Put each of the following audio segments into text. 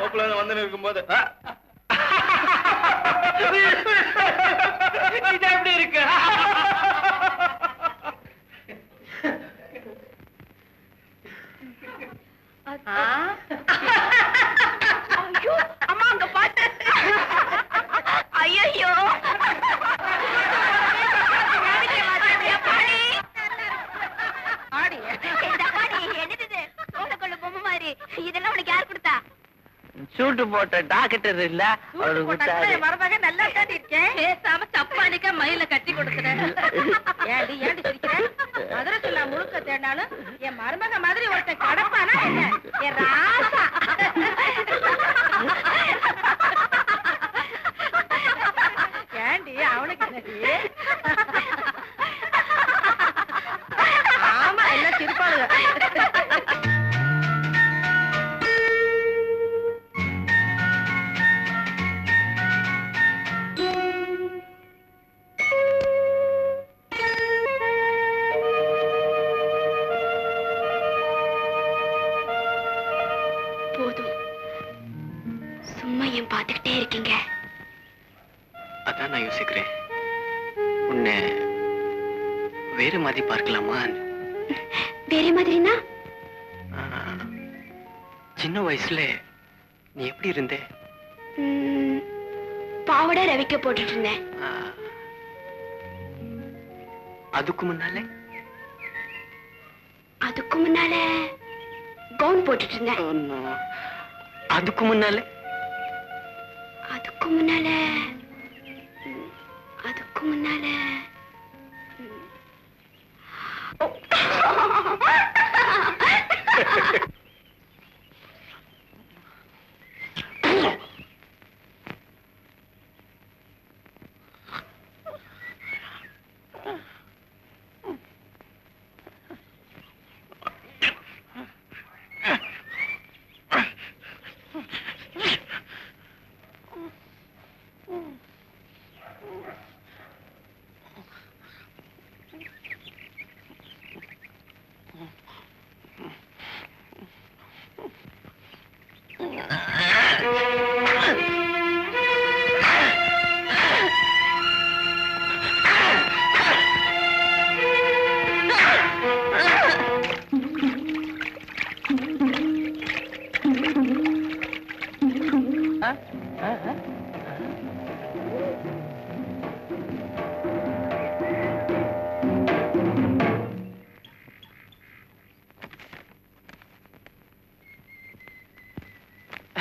தோப்புல வந்து இருக்கும்போது இது எப்படி இருக்கு? ஐயோ அம்மா அங்க பாத்து. ஐயோ இதெல்லாம் உனக்கு யார் கொடுத்தா? சூட்டு போட்ட டாக்டர் இல்ல மருமக நல்லா தாண்டி இருக்கேன். பேசாம சப்பானிக்கா மயில கட்டி கொடுக்குறேன். ஏண்டி ஏண்டி சிரிக்கிறேன்? மதுரை நான் முழுக்க தேடினாலும் என் மருமக மாதிரி ஒருத்தன் கடப்பானா என்ன? என் ராசா. ஏண்டி அவனுக்கு என்னடி? ஆமா எல்லாம் சிரிப்பாளுங்க. பாத்துக்கிட்டே இருக்கீங்க. அதான் நான் யோசிக்கிறேன், உன்னை வேற மாதிரி பார்க்கலாமா? வேற மாதிரினா? சின்ன வயசுல நீ எப்படி இருந்த? பாவடை ரவிக்க போட்டுட்டு இருந்தேன். அதுக்கு முன்னால? அதுக்கு முன்னால கவுன் போட்டுட்டு இருந்தேன். அதுக்கு முன்னால? அதுக்கு முன்னால அதுக்கு முன்னால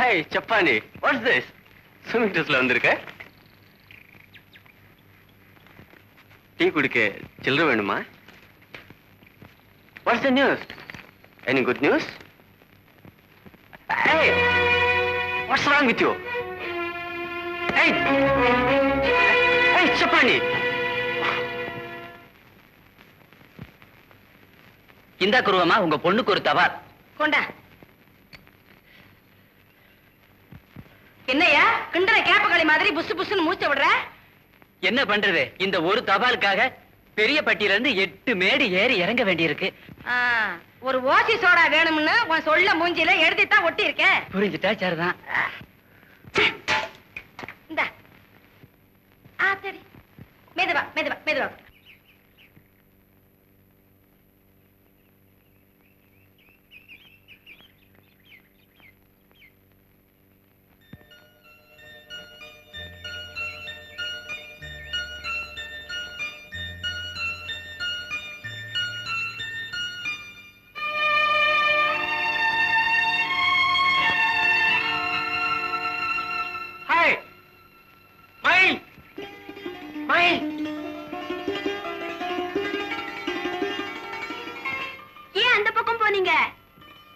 Hey, Chapani, what's this? Swimming dressல வந்திருக்க? டீ குடிக்க சில்லறை வேணுமா? What's the news? Any good news? Hey, what's wrong with you? Hey, hey, Chapani. இந்த குருவமா உங்க பொண்ணுக்கு ஒரு தவால் கொண்டா. என்னையா கிண்டற கேப்பகளி மாதிரி புசு புசுன்னு மூச்ச விடுற? என்ன பண்றது, இந்த ஒரு தபாலுக்காக பெரிய பட்டியில இருந்து 8 மேடு ஏறி இறங்க வேண்டியிருக்கு. ஒரு ஓசி சோடா வேணும்னு உன் சொல்ல மூஞ்சில எழுதித்தான் ஒட்டி இருக்கேன். புரிஞ்சுட்டா சரிதான். இந்த சரி மெதுவா மெதுவா மெதுவா.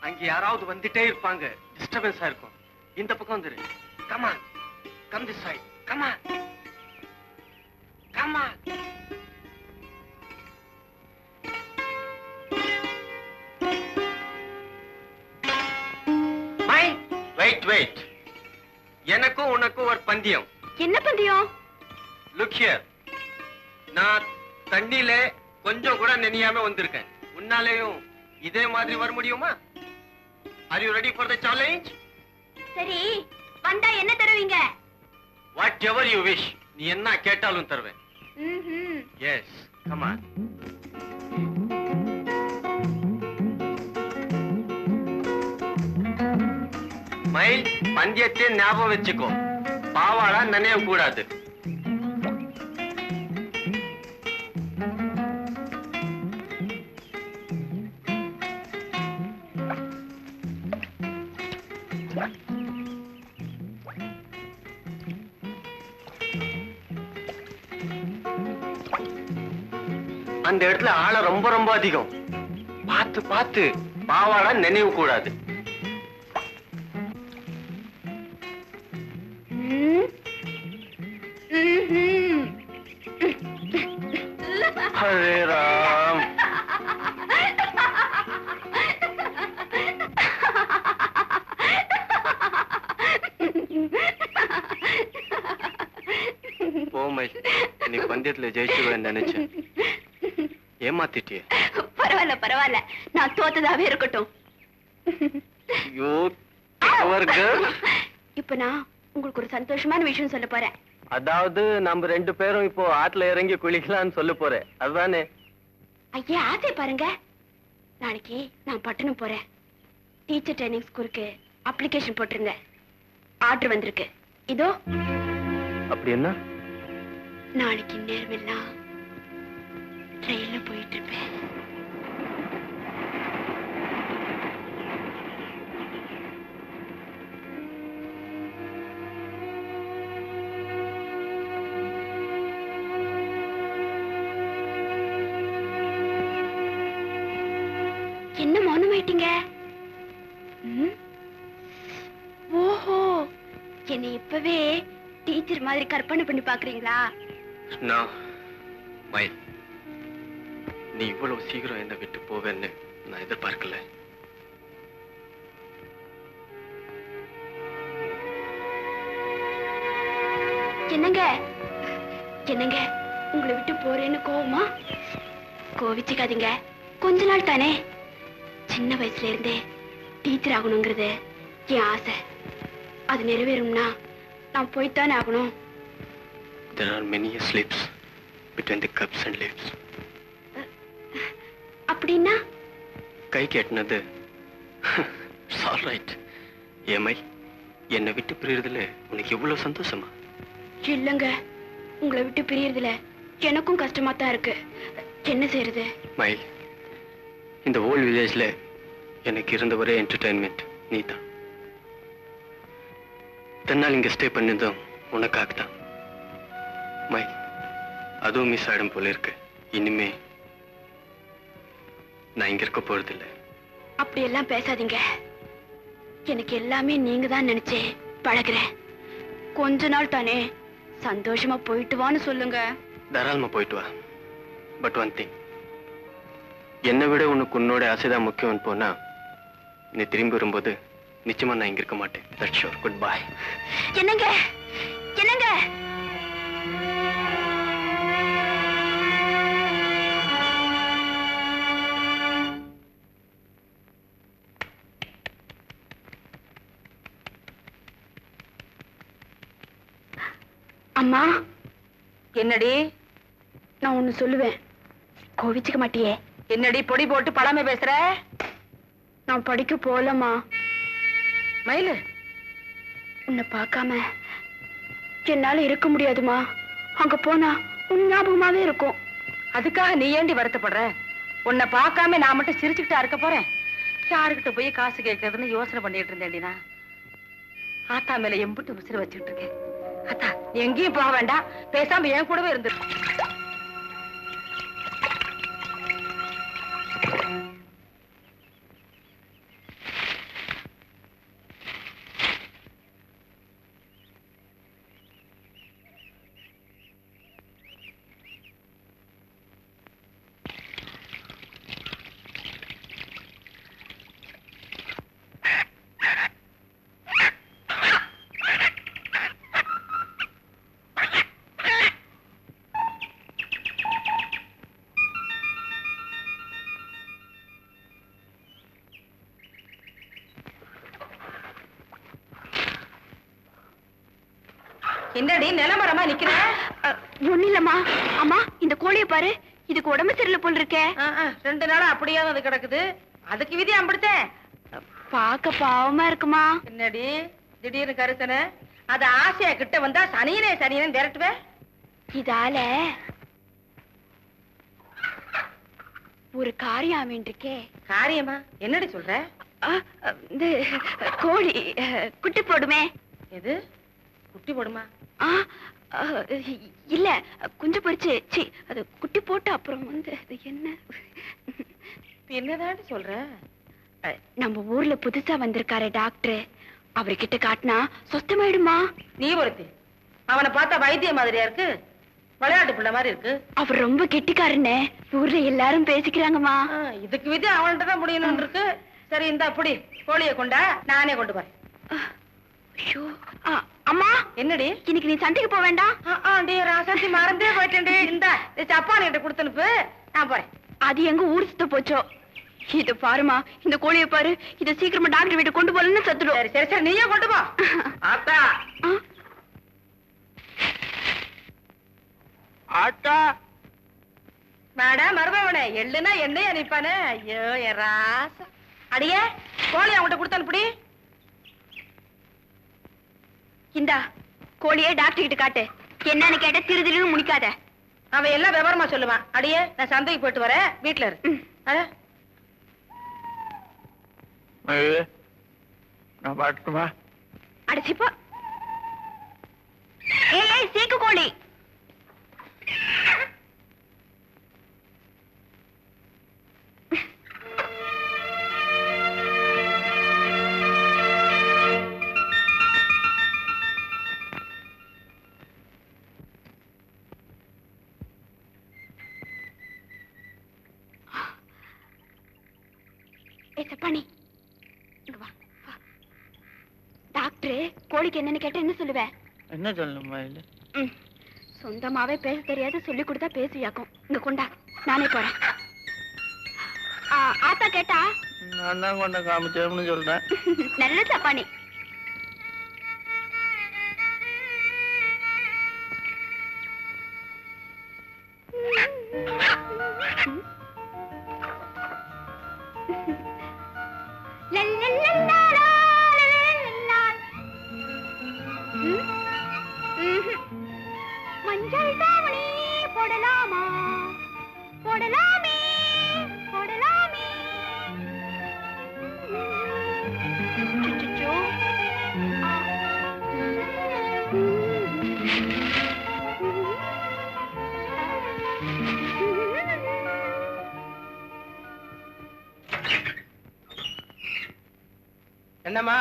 அங்க யாராவது வந்துட்டே இருப்பாங்க, டிஸ்டர்பன்ஸா இருக்கும். இந்த பக்கம் வந்துரு. Come on, come this side. Come on, come on. My wait wait. எனக்கும் உனக்கும் ஒரு பந்தயம். என்ன பந்தயம்? Look here. நான் தண்ணியில கொஞ்சம் கூட நனையாம வந்திருக்கேன். உன்னாலேயும் இதே மாதிரி வர முடியுமா? Are you ready for the challenge? சரி வந்தா என்ன தருவீங்க? Whatever you wish. நீ என்ன கேட்டாலும் தருவேன். Yes, come on. மயில், பந்தயத்தை ஞாபகம் வச்சுக்கோ. பாவாடா நினைய கூடாது. அந்த இடத்துல ஆளை ரொம்ப ரொம்ப அதிகம். பார்த்து பார்த்து, பாவாடா நினைவு கூடாது. ஹரே ராம். போமை, நீ பந்தயத்துல ஜெயிச்சுவேன்னு நினைச்சேன். ஏமாத்திட்டியே. பரவாயில்ல பரவாயில்ல, நான் தோத்ததாவே இருக்கட்டும். ஐயோ, girl. இப்ப நான் உங்களுக்கு ஒரு சந்தோஷமான விஷயம் சொல்ல போறேன். அதாவது நம்ம 2 பேரும் இப்போ ஆத்துல இறங்கி குளிக்கலாம்னு சொல்ல போறேன், அதுதானே? ஐயா, ஆசை பாருங்க. நாளைக்கு நான் பட்டணம் போறேன். டீச்சர் ட்ரைனிங் ஸ்கூலுக்கு அப்ளிகேஷன் போட்டிருந்தேன். ஆர்டர் வந்திருக்கு. இதோ. அப்படி என்ன? நாளைக்கு நேரமெல்லாம் ட்ரெயின்ல போயிட்டு இருப்பேன். என்ன மௌனமாயிட்டீங்க? ஓஹோ, என்னை இப்பவே டீச்சர் மாதிரி கற்பனை பண்ணி பாக்குறீங்களா? மயில், நீ இவ்வளவு சீக்கிரம் என்ன விட்டு போவேன்னு நான் எதிர்பார்க்கல. என்னங்க என்னங்க, உங்களை விட்டு போறேன்னு கோவமா? கோவிச்சுக்காதீங்க, கொஞ்ச நாள் தானே. சின்ன வயசுல இருந்தே டீச்சர் ஆகணுங்கிறது என் ஆசை. அது நிறைவேறும்னா நான் போய்த்தானே ஆகணும். There are many slips between the cups and lips. அப்படின்னா கை கேட்டினது. It's all right. ஏமை, என்னை விட்டு பிரியறதுல உனக்கு எவ்வளவு சந்தோஷமா? இல்லங்க, உங்களை விட்டு பிரியறதுல எனக்கும் கஷ்டமா தான் இருக்கு. என்ன செய்யறது? மயில், இந்த ஓல்ட் வில்லேஜ்ல எனக்கு இருந்த ஒரே என்டர்டைன்மெண்ட் நீதான். தன்னால் இங்க ஸ்டே பண்ணதும் உனக்காக தான். மயில், அதுவும் மிஸ் ஆயிடும் போல இருக்கு. இனிமே நான் இங்க இருக்க போறதில்லை. அப்படி எல்லாம் பேசாதீங்க. எனக்கு எல்லாமே நீங்க தான் நினைச்சே பழகுறேன். கொஞ்ச நாள் தானே, சந்தோஷமா போயிட்டு வான்னு சொல்லுங்க. தாராளமா போயிட்டு வா. பட் ஒன் திங், என்னை விட உனக்கு உன்னோட ஆசைதான் முக்கியம் போனா நீ திரும்பி வரும்போது நிச்சயமா நான் இங்க இருக்க மாட்டேன். That's sure. Good bye. என்னங்க என்னங்க, அம்மா. என்னடி? நான் ஒண்ணு சொல்லுவேன், கோவிச்சுக்க மாட்டியே? என்னடி பொடி போட்டு பழமை பேசுற? நான் படிக்க போலமா. மயிலு, உன்னை பார்க்காம என்னால இருக்க முடியாதுமா. அங்க போனா உன் ஞாபகமாவே இருக்கும். அதுக்காக நீ ஏண்டி வருத்தப்படுற? உன்னை பார்க்காம நான் மட்டும் சிரிச்சுக்கிட்டா இருக்க போறேன்? யாருக்கிட்ட போய் காசு கேட்கறதுன்னு யோசனை பண்ணிட்டு இருந்தேன்டினா. ஆத்தா மேல எம்புட்டு உசிறு வச்சுட்டு இருக்கேன். அத்தா, எங்கேயும் போக வேண்டாம், பேசாம என் கூடவே இருந்து. என்னடி நிலமரமா நிக்கிற? ஒண்ணு இல்லம்மா. அம்மா, இந்த கோழிய பாரு, இதுக்கு உடம்பு சரியில்லை போல் இருக்கே. 2 நாளா அப்படியே அது கிடக்குது. அதுக்கு விதி அம்பிடுத்தேன். பாக்க பாவமா இருக்குமா. என்னடி திடீர்னு கருத்தன? அது ஆசையா கிட்ட வந்தா சனியனே சனியனே விரட்டுவே. இதால ஒரு காரியம் ஆமீன்றிருக்கே. காரியமா? என்னடி சொல்ற? இந்த கோழி குட்டி போடுமே. எது குட்டி போடுமா? இல்ல, குஞ்சு பொரிச்சு. சி, அது குட்டி போட்டு அப்புறம் வந்து அது என்ன என்னதாண்டி சொல்ற? நம்ம ஊர்ல புதுசா வந்திருக்காரு டாக்டர், அவர்கிட்ட காட்டினா சொஸ்தமாயிடுமா. நீ ஒருத்தி, அவனை பார்த்தா வைத்திய மாதிரியா இருக்கு, விளையாட்டு பிள்ளை மாதிரி இருக்கு. அவர் ரொம்ப கெட்டிக்காரனே, ஊர்ல எல்லாரும் பேசிக்கிறாங்கம்மா. இதுக்கு விதி அவன்கிட்ட தான் முடியணும்னு இருக்கு. சரி, இந்த அப்படி கோழியை கொண்டா, நானே கொண்டு போறேன். ஐயோ அம்மா, என்னடி இன்னைக்கு நீ சந்தைக்கு போக வேண்டாம். ராசாத்தி மறந்தே போயிட்டேன்டி. இந்த சப்பானி கிட்ட கொடுத்தனுப்பு, நான் போறேன். அது எங்க ஊர் சுத்த போச்சோ. இத பாருமா, இந்த கோழியை பாரு, இத சீக்கிரமா டாக்டர் வீட்டு கொண்டு போலன்னு சத்துடும். சரி சரி சரி, நீயே கொண்டு போ. ஆத்தா ஆத்தா, மேடம் மருமவனே, எள்ளுனா எண்ணெய் அனுப்பானே. ஐயோ என் ராசா. அடியே, கோழி அவன்கிட்ட கொடுத்தனுப்புடி. இந்தா கோழியே டாக்டர் கிட்ட காட்டு. என்னன்னு கேட்ட திரு திருன்னு முடிக்காத. அவன் எல்லாம் விவரமா சொல்லுவான். அடியே, நான் சந்தைக்கு போயிட்டு வரேன், வீட்டுல இரு. நான் பாட்டுமா? அடிச்சுப்பா. ஏய் சீக்கு கோழி. சப்பானி, டாக்டர் கோழிக்கு என்னன்னு கேட்ட என்ன சொல்லுவேன்? என்ன சொல்லணுமா? இல்ல சொந்தமாவே பேச தெரியாது, சொல்லி கொடுத்தா பேசுவியாக்கும். இங்க கொண்டா, நானே போறேன். ஆத்தா கேட்டா நான் தான் கொண்ட காமிச்சோம்னு சொல்றேன். நல்ல சப்பானி. மஞ்சள் தாவணி போடலாமா? போடலாமே போடலாமே. சுச்சுச்சோ. என்னம்மா?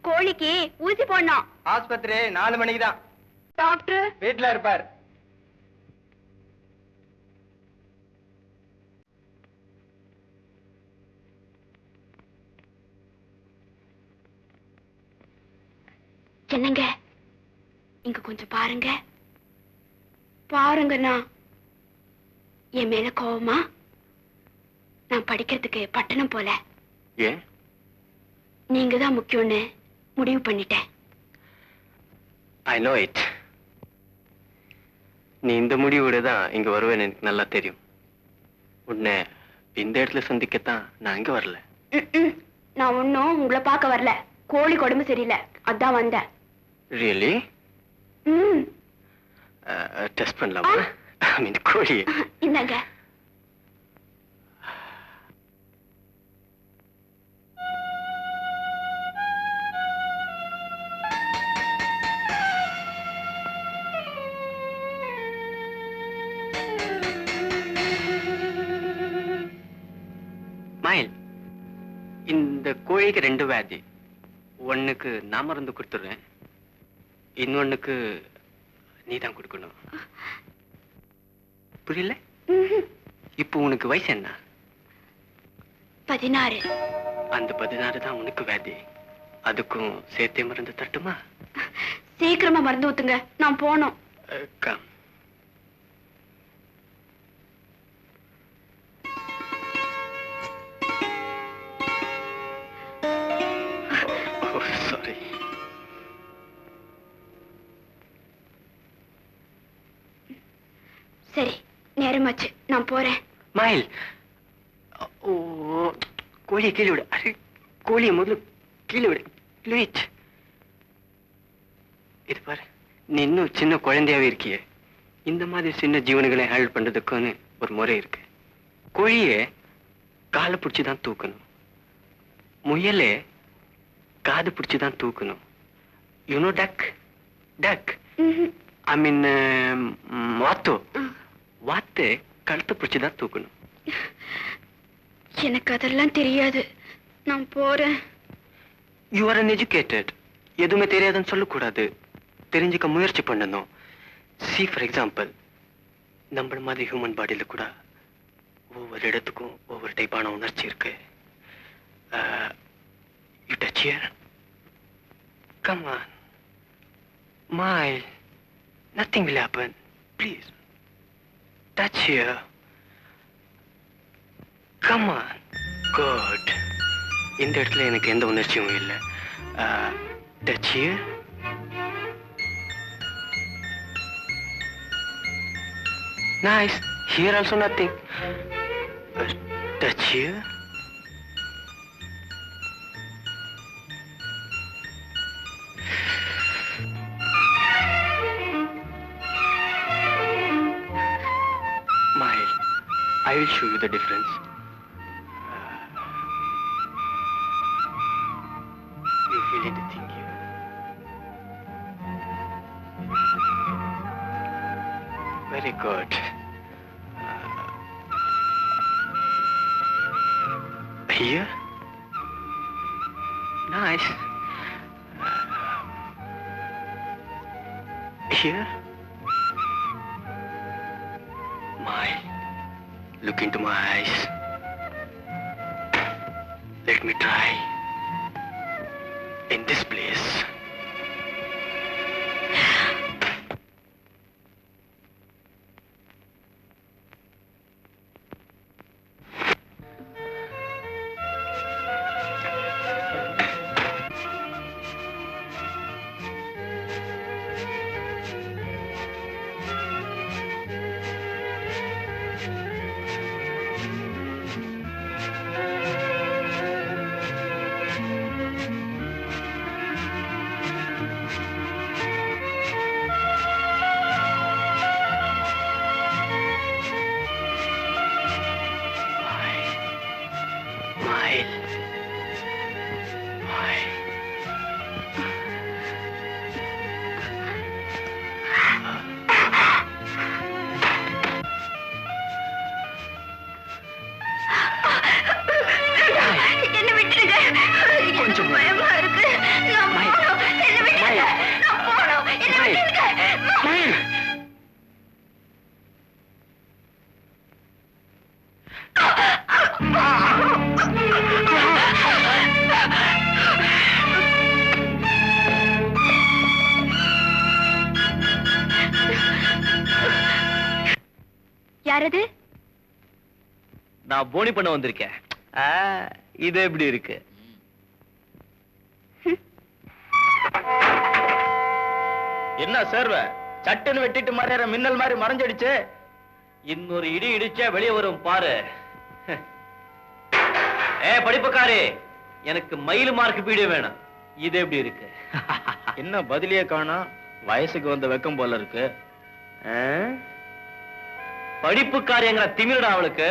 கோழிக்கு ஊசி போடணும். ஆஸ்பத்திரி 4 மணிக்கு தான். டாக்டர் வீட்டுல இருப்பார். என்னங்க, இங்க கொஞ்சம் பாருங்க. பாருங்கண்ணா. என் மேல கோவமா? நான் படிக்கிறதுக்கு பட்டணம் போல. ஏன்? நீங்க தான் முக்கியம்னு முடிவு பண்ணிட்டேன். I know it. நீ இந்த முடிவோட தான் இங்க வருவேன்னு எனக்கு நல்லா தெரியும். உன்னை இந்த இடத்துல சந்திக்கத்தான் நான் இங்க வரல. நான் ஒன்னும் உங்களை பார்க்க வரல. கோழி உடம்பு சரியில்லை, அதான் வந்தேன். ரியலி? டெஸ்ட் பண்ணலாமா? ஐ மீன் கோழி. இந்தாங்க. மயில், இந்த கோழிக்கு 2 வியாதி. ஒண்ணுக்கு நான் மருந்து கொடுத்துடுறேன், இன்னொன்னுக்கு நீ தான் கொடுக்கணும். புரியல? இப்போ உனக்கு வயசு என்ன? 16. அந்த 16 தான் உனக்கு வியாதி. அதுக்கும் சேர்த்தே மருந்து தட்டுமா? சீக்கிரமா மருந்து ஊத்துங்க, நான் போனோம். கம். நான் போறேன். மயில், ஓ கோழியை கீழே விடு. அரே கோழியை முதல்ல கீழே விடு ப்ளீஸ். இது பாரு, நீ இன்னும் சின்ன குழந்தையாவே இருக்கியே. இந்த மாதிரி சின்ன ஜீவன்களை ஹேண்டில் பண்றதுக்குன்னு ஒரு முறை இருக்கு. கோழியை காலை பிடிச்சிதான் தூக்கணும், முயலே காது பிடிச்சிதான் தூக்கணும். யூனோ டக் டக் ஐ மீன் வாத்து கழுத்தை பிடிச்சிதான் தூக்கணும். எனக்கு அதெல்லாம் தெரியாது. நான் போறேன். You are an educated. எதுவுமே தெரியாதுன்னு சொல்லக்கூடாது, தெரிஞ்சுக்க முயற்சி பண்ணணும். சி ஃபார் எக்ஸாம்பிள், நம்மள மாதிரி ஹியூமன் பாடியில கூட ஒவ்வொரு இடத்துக்கும் ஒவ்வொரு டைப்பான உணர்ச்சி இருக்கு. You touch here, come on Smile. Nothing will happen. Please. Touch here. Come on. Good. இந்த இடத்துல எனக்கு எந்த உணர்ச்சியும் இல்லை. Touch here. Nice. Here also nothing. Touch here. I will show you the difference. You feel anything here? Very good. Here? Nice. Here? Look into my eyes. Let me try. In this place. யாரது? நான் போனி பண்ண வந்திருக்கேன். இது எப்படி இருக்கு? என்ன சேர்வ சட்டுன்னு வெட்டிட்டு மறையற மின்னல் மாதிரி மறைஞ்சிடுச்சு. இன்னொரு இடி இடிச்சா வெளியே வரும் பாரு. படிப்புக்காரே, எனக்கு மயில் மார்க் பீடியோ வேணும். இது எப்படி இருக்கு? என்ன பதிலியே காணோம்? வயசுக்கு வந்த வெக்கம் போல இருக்கு. படிப்புக்காரியங்கிற திமிரடா அவளுக்கு.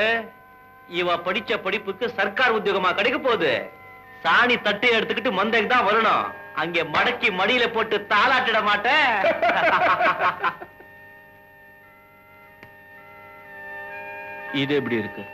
இவ படிச்ச படிப்புக்கு சர்க்கார் உத்தியோகமா கிடைக்க போகுது. சாணி தட்டி எடுத்துக்கிட்டு மந்தைக்கு தான் வரணும். அங்கே மடக்கி மடியில போட்டு தாளாட்டிட மாட்டேன். இது எப்படி இருக்கு?